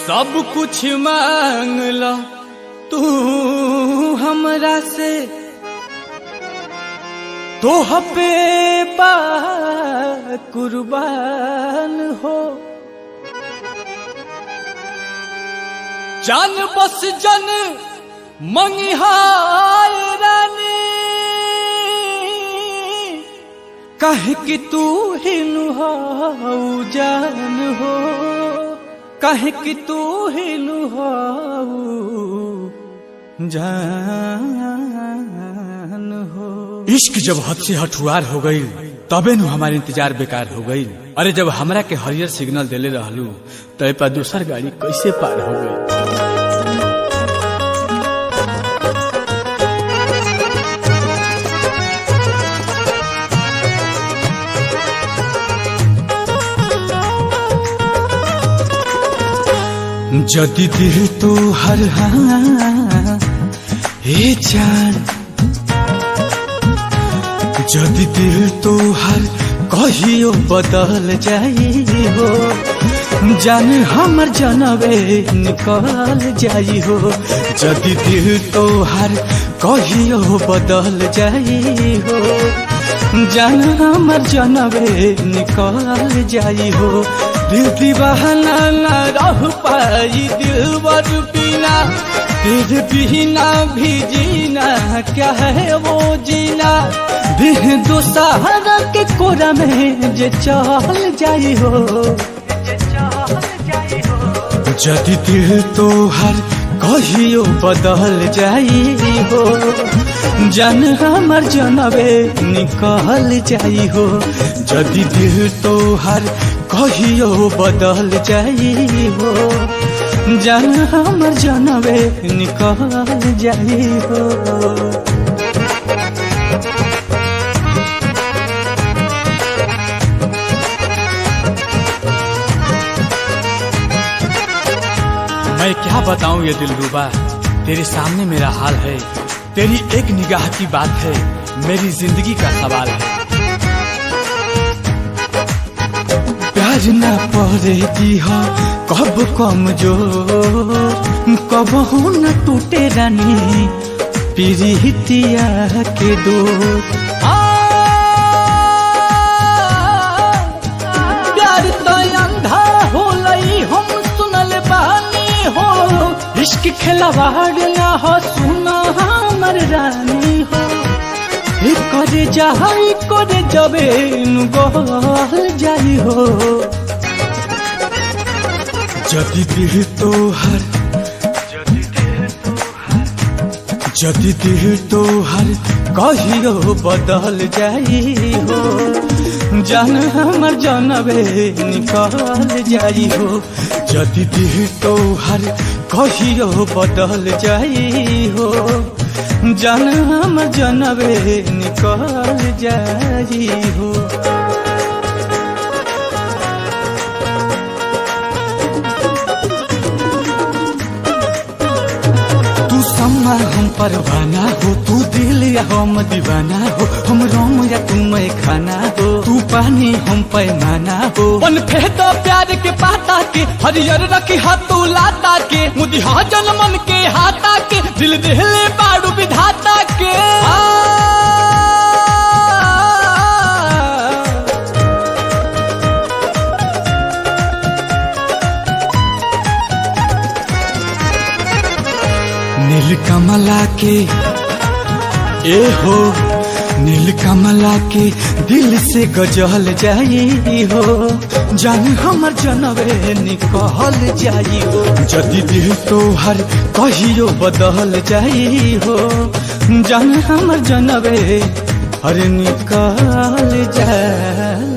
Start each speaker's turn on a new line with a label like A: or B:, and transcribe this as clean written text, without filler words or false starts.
A: सब कुछ मांग लो तू हमरा से, तो पे बा कुर्बान हो। जान बस जन मंगिहार रानी, कहे कि तू ही नुहाऊ जान हो, कहे कि तू ही नुहाऊ जान हो। इश्क जब हद से हठुआर हो गई तबे नु हमारे इंतजार बेकार हो गई। अरे जब हमरा के हरियर सिग्नल देले रहलू तय पर दूसर गाड़ी कैसे पार हो गई। जदी दिल तो हर हे जान, जदी दिल तो हर कहियो बदल जाई हो, जान हमर जनवे निकल जाई हो। जदी दिल तो हर कहियो बदल जाई हो, जान हमर जनवे निकल जाई हो। दिल दीवाना ना रह पाई दिलवर बिना, तेरे बिना भी जीना क्या है वो जीना। दिल दो सहारा के कोरा में जे चल जाई हो, जदी दिल तो हर कहियो बदल जाई हो, जान हमर जनवे निकल जाई हो। जदी दिल तो हर कहियो बदल जाई हो, जान हमर जनवे निकल जाई हो। मैं क्या बताऊं ये दिलरुबा, तेरे सामने मेरा हाल है। तेरी एक निगाह की बात है, मेरी जिंदगी का सवाल है। प्यार न पड़ेगी हो कब कमजोर, कब हो न टूटे रानी प्रीतिया के डोर। प्यार तो अंधा हो लई हम सुनल बानी हो, इश्क खिलवाड़ ना हो सुना हमर रानी हो। करे जाई करे जबे गोल जाई हो, जदी दिल तो हर, जदी दिल तो हर कहियो बदल जाई हो, जान हमर जनवे निकल जाई हो। जदी दिल तो हर कहियो बदल जाई हो, जान हमर जनवे निकल जाई हो। तू सम्मा हम परवाना हो, तू दिल या हम दीवाना हो, हम रोम या तू मैं खाना हो, तू पानी हम पैमाना हो। बन फेंदा प्यार के पाता के हरियर रखी हाथू लाता के, मुदिहा जनमन के हाथा के, दिल दिले बाड़ू विधाता के। नील कमला के ए हो, नील कमला के दिल से गजल जाई हो, जान हमर जनवे निकल जाई हो। जदी दिल तो हर कहियो बदल जाई हो, जान हमर जनवे हर निकल जाई।